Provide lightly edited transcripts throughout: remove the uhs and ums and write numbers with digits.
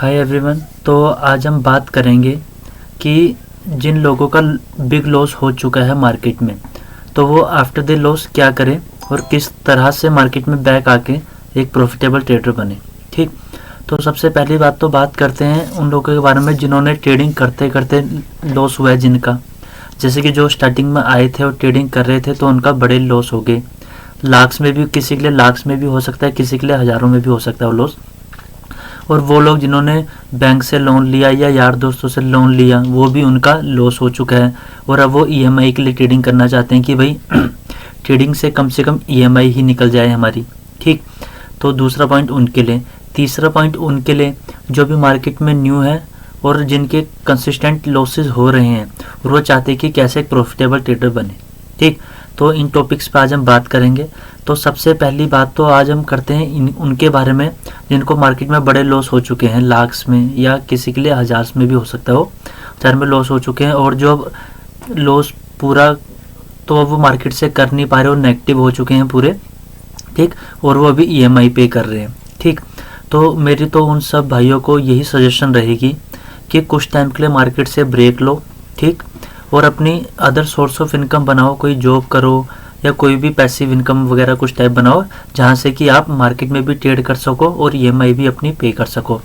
Hi everyone. तो आज हम बात करेंगे कि जिन लोगों का बिग लॉस हो चुका है मार्केट में, तो वो आफ्टर द लॉस क्या करें और किस तरह से मार्केट में बैक आके एक प्रॉफिटेबल ट्रेडर बने। ठीक, तो सबसे पहली बात तो बात करते हैं उन लोगों के बारे में जिन्होंने ट्रेडिंग करते करते लॉस हुआ है जिनका। जैसे कि जो स्टार्टिंग में आए थे और ट्रेडिंग कर रहे थे तो उनका बड़े लॉस हो गए, लाख्स में भी, किसी के लिए लाख्स में भी हो सकता है, किसी के लिए हज़ारों में भी हो सकता है वो लॉस। और वो लोग जिन्होंने बैंक से लोन लिया या यार दोस्तों से लोन लिया, वो भी उनका लॉस हो चुका है और अब वो ईएमआई के लिए ट्रेडिंग करना चाहते हैं कि भाई ट्रेडिंग से कम ईएमआई ही निकल जाए हमारी। ठीक, तो दूसरा पॉइंट उनके लिए। तीसरा पॉइंट उनके लिए जो भी मार्केट में न्यू है और जिनके कंसिस्टेंट लॉसेस हो रहे हैं और वो चाहते हैं कि कैसे एक प्रॉफिटेबल ट्रेडर बने। ठीक, तो इन टॉपिक्स पे आज हम बात करेंगे। तो सबसे पहली बात तो आज हम करते हैं उनके बारे में जिनको मार्केट में बड़े लॉस हो चुके हैं, लाख्स में या किसी के लिए हज़ार में भी हो सकता है, वो हज़ार में लॉस हो चुके हैं और जो अब लॉस पूरा तो अब वो मार्केट से कर नहीं पा रहे और नेगेटिव हो चुके हैं पूरे। ठीक, और वो अभी ईएमआई पे कर रहे हैं। ठीक, तो मेरी तो उन सब भाइयों को यही सजेशन रहेगी कि कुछ टाइम के लिए मार्केट से ब्रेक लो। ठीक, और अपनी अदर सोर्स ऑफ इनकम बनाओ, कोई जॉब करो या कोई भी पैसिव इनकम वगैरह कुछ टाइप बनाओ जहाँ से कि आप मार्केट में भी ट्रेड कर सको और ईएमआई भी अपनी पे कर सको।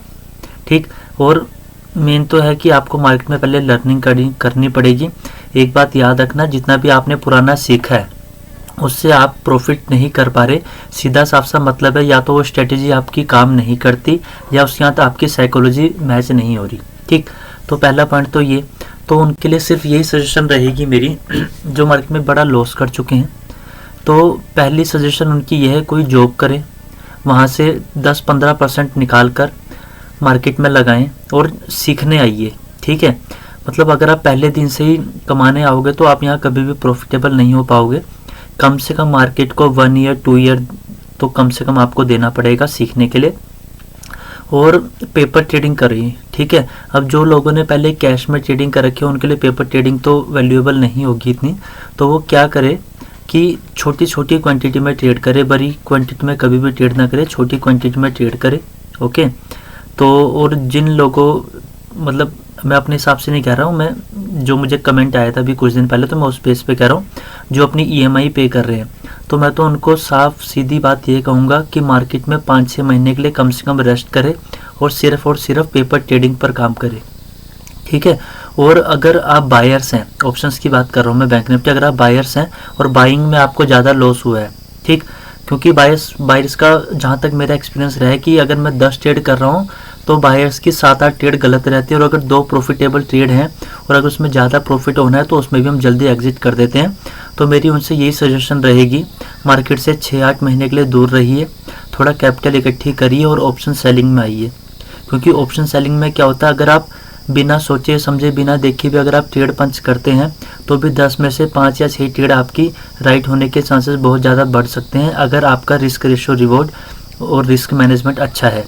ठीक, और मेन तो है कि आपको मार्केट में पहले लर्निंग करनी पड़ेगी। एक बात याद रखना, जितना भी आपने पुराना सीखा है उससे आप प्रॉफिट नहीं कर पा रहे, सीधा साफ सा मतलब है या तो वो स्ट्रेटेजी आपकी काम नहीं करती या उसके यहाँ तो आपकी साइकोलॉजी मैच नहीं हो रही। ठीक, तो पहला पॉइंट तो ये। तो उनके लिए सिर्फ यही सजेशन रहेगी मेरी जो मार्केट में बड़ा लॉस कर चुके हैं। तो पहली सजेशन उनकी यह है, कोई जॉब करें, वहाँ से 10-15% निकाल कर मार्केट में लगाएं और सीखने आइए। ठीक है, मतलब अगर आप पहले दिन से ही कमाने आओगे तो आप यहाँ कभी भी प्रॉफिटेबल नहीं हो पाओगे। कम से कम मार्केट को 1 ईयर 2 ईयर तो कम से कम आपको देना पड़ेगा सीखने के लिए। और पेपर ट्रेडिंग करिए। ठीक है, अब जो लोगों ने पहले कैश में ट्रेडिंग कर रखी है उनके लिए पेपर ट्रेडिंग तो वैल्यूएबल नहीं होगी इतनी, तो वो क्या करे कि छोटी छोटी क्वांटिटी में ट्रेड करे, बड़ी क्वांटिटी में कभी भी ट्रेड ना करे, छोटी क्वांटिटी में ट्रेड करे। ओके, तो और जिन लोगों, मतलब मैं अपने हिसाब से नहीं कह रहा हूँ, मैं जो मुझे कमेंट आया था अभी कुछ दिन पहले, तो मैं उस बेस पे कह रहा हूँ जो अपनी ईएमआई पे कर रहे हैं, तो मैं तो उनको साफ सीधी बात ये कहूँगा कि मार्केट में 5-6 महीने के लिए कम से कम रेस्ट करें और सिर्फ पेपर ट्रेडिंग पर काम करें। ठीक है, और अगर आप बायर्स हैं, ऑप्शंस की बात कर रहा हूँ मैं बैंक निफ्टी, अगर आप बायर्स हैं और बाइंग में आपको ज़्यादा लॉस हुआ है, ठीक, क्योंकि बायर्स का जहाँ तक मेरा एक्सपीरियंस रहा है कि अगर मैं 10 ट्रेड कर रहा हूँ तो बायर्स की 7-8 ट्रेड गलत रहती है और अगर 2 प्रॉफिटेबल ट्रेड हैं और अगर उसमें ज़्यादा प्रॉफिट होना है तो उसमें भी हम जल्दी एग्जिट कर देते हैं। तो मेरी उनसे यही सजेशन रहेगी, मार्केट से 6-8 महीने के लिए दूर रहिए, थोड़ा कैपिटल इकट्ठी करिए और ऑप्शन सेलिंग में आइए। क्योंकि ऑप्शन सेलिंग में क्या होता है, अगर आप बिना सोचे समझे बिना देखे भी अगर आप ट्रेड पंच करते हैं तो भी 10 में से 5 या 6 ट्रेड आपकी राइट होने के चांसेस बहुत ज़्यादा बढ़ सकते हैं अगर आपका रिस्क रेशो रिवॉर्ड और रिस्क मैनेजमेंट अच्छा है।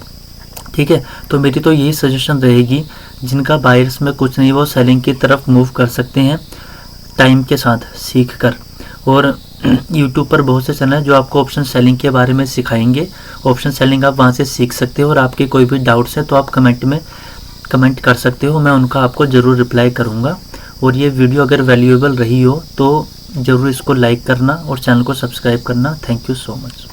ठीक है, तो मेरी तो यही सजेशन रहेगी, जिनका बायर्स में कुछ नहीं वो सेलिंग की तरफ मूव कर सकते हैं टाइम के साथ सीख कर। और यूट्यूब पर बहुत से चैनल हैं जो आपको ऑप्शन सेलिंग के बारे में सिखाएंगे। ऑप्शन सेलिंग आप वहाँ से सीख सकते हो और आपके कोई भी डाउट्स है तो आप कमेंट कर सकते हो, मैं उनका आपको ज़रूर रिप्लाई करूँगा। और ये वीडियो अगर वैल्यूएबल रही हो तो ज़रूर इसको लाइक करना और चैनल को सब्सक्राइब करना। Thank you so much.